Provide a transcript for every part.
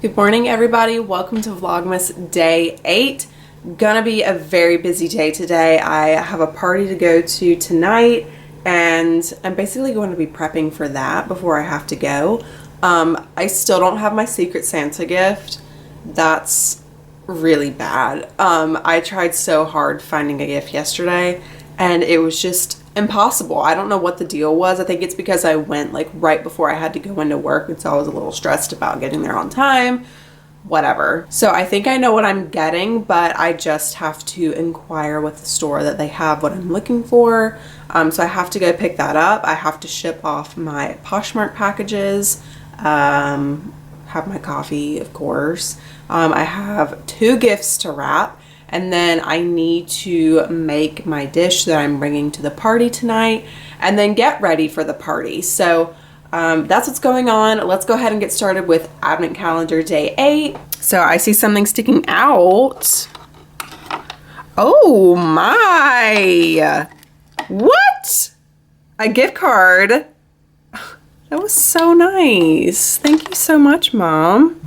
Good morning, everybody. Welcome to Vlogmas Day 8. Gonna be a very busy day today. I have a party to go to tonight, and I'm basically going to be prepping for that before I have to go. I still don't have my Secret Santa gift. That's really bad. I tried so hard finding a gift yesterday, and it was just impossible. I don't know what the deal was. I think it's because I went like right before I had to go into work, and so I was a little stressed about getting there on time, whatever. So I think I know what I'm getting, but I just have to inquire with the store that they have what I'm looking for. So I have to go pick that up. I have to ship off my Poshmark packages, have my coffee, of course. I have 2 gifts to wrap. And then I need to make my dish that I'm bringing to the party tonight and then get ready for the party. So that's what's going on. Let's go ahead and get started with Advent Calendar Day 8. So I see something sticking out. Oh my. What? A gift card. That was so nice. Thank you so much, Mom.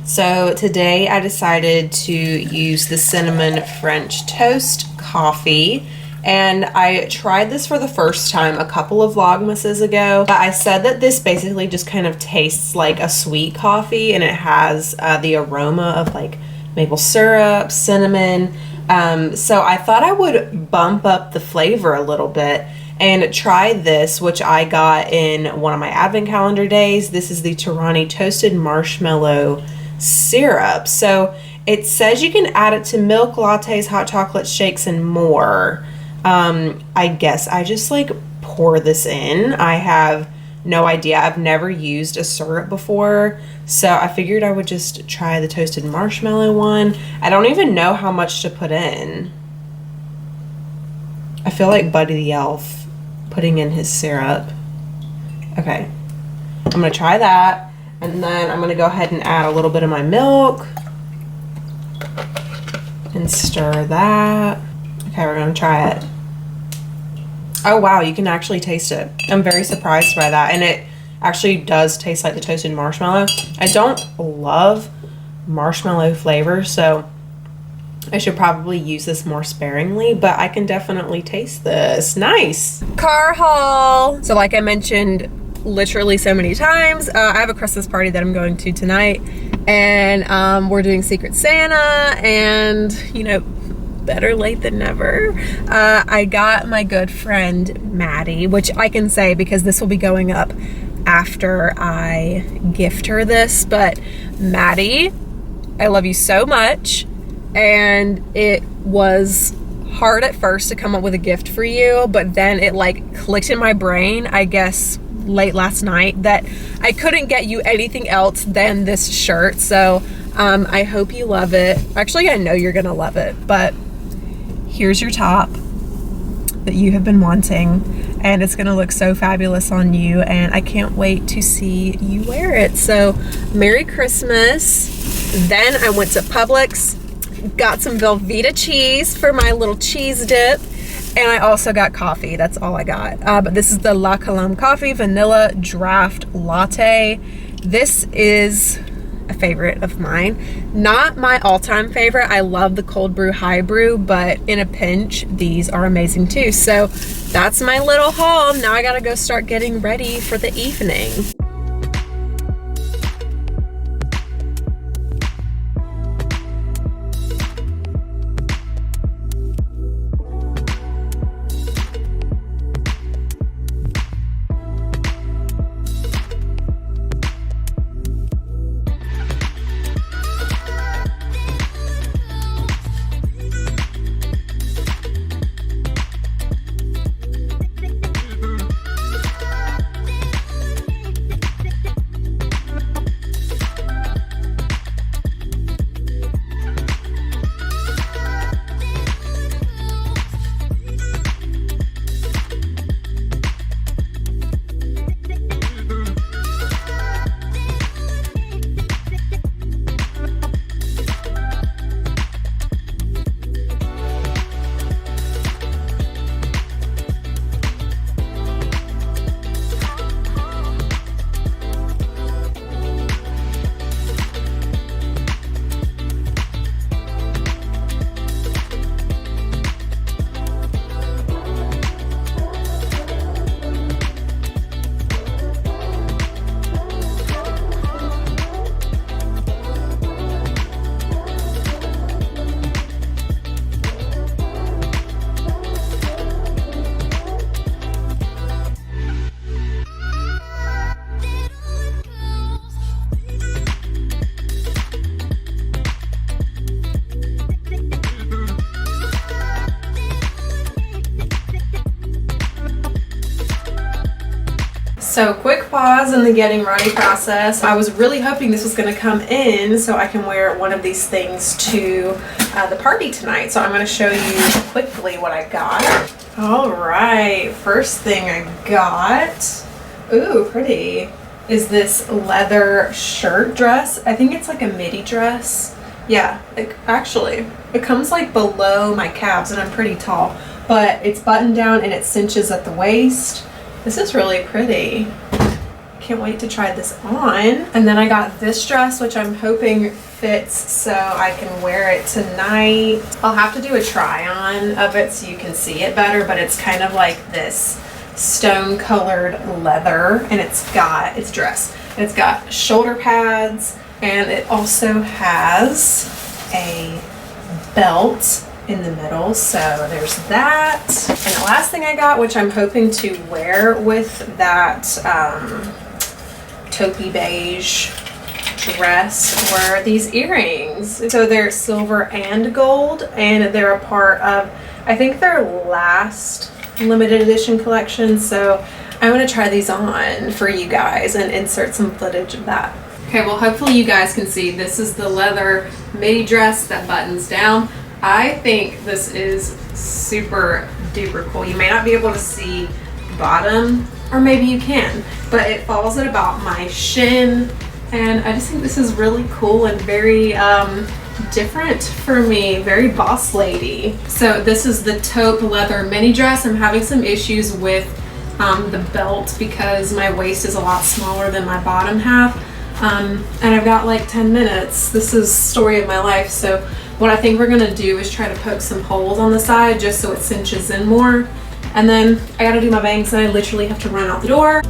So today I decided to use the cinnamon French toast coffee, and I tried this for the first time a couple of Vlogmases ago. I said that this basically just kind of tastes like a sweet coffee, and it has the aroma of like maple syrup, cinnamon. So I thought I would bump up the flavor a little bit and try this, which I got in one of my Advent Calendar days. This is the Torani Toasted Marshmallow Syrup. So it says you can add it to milk, lattes, hot chocolate shakes, and more. I guess I just like pour this in. I have no idea. I've never used a syrup before, so I figured I would just try the toasted marshmallow one. I don't even know how much to put in. I feel like Buddy the Elf putting in his syrup. Okay, I'm gonna try that. And then I'm going to go ahead and add a little bit of my milk and stir that. Okay, we're going to try it. Oh wow, you can actually taste it. I'm very surprised by that. And it actually does taste like the toasted marshmallow. I don't love marshmallow flavor, so I should probably use this more sparingly, but I can definitely taste this. Nice. Car haul. So like I mentioned literally so many times, I have a Christmas party that I'm going to tonight, and we're doing Secret Santa, and you know, better late than never. I got my good friend Maddie, which I can say because this will be going up after I gift her this, but Maddie, I love you so much, and it was hard at first to come up with a gift for you, but then it like clicked in my brain, I guess late last night, that I couldn't get you anything else than this shirt. So I hope you love it. Actually, I know you're gonna love it, but here's your top that you have been wanting, and it's gonna look so fabulous on you, and I can't wait to see you wear it. So Merry Christmas. Then I went to Publix, got some Velveeta cheese for my little cheese dip, and I also got coffee. That's all I got. But this is the La Colombe Coffee Vanilla Draft Latte. This is a favorite of mine. Not my all-time favorite. I love the cold brew, high brew, but in a pinch, these are amazing too. So that's my little haul. Now I gotta go start getting ready for the evening. So quick pause in the getting ready process. I was really hoping this was going to come in so I can wear one of these things to the party tonight. So I'm going to show you quickly what I got. All right, first thing I got, ooh, pretty, is this leather shirt dress. I think it's like a midi dress. Yeah, actually, it comes like below my calves and I'm pretty tall, but it's buttoned down and it cinches at the waist. This is really pretty. Can't wait to try this on. And then I got this dress, which I'm hoping fits so I can wear it tonight. I'll have to do a try on of it so you can see it better, but it's kind of like this stone colored leather, and it's dress. It's got shoulder pads, and it also has a belt in the middle, so there's that. And the last thing I got, which I'm hoping to wear with that taupey beige dress, were these earrings. So they're silver and gold, and they're a part of, I think, their last limited edition collection. So I'm gonna try these on for you guys and insert some footage of that. Okay, well, hopefully you guys can see this is the leather midi dress that buttons down. I think this is super duper cool. You may not be able to see the bottom, or maybe you can, but it falls at about my shin, and I just think this is really cool and very different for me, very boss lady. So this is the taupe leather mini dress. I'm having some issues with the belt because my waist is a lot smaller than my bottom half, and I've got like 10 minutes. This is story of my life. So what I think we're gonna do is try to poke some holes on the side just so it cinches in more. And then I gotta do my bangs and I literally have to run out the door.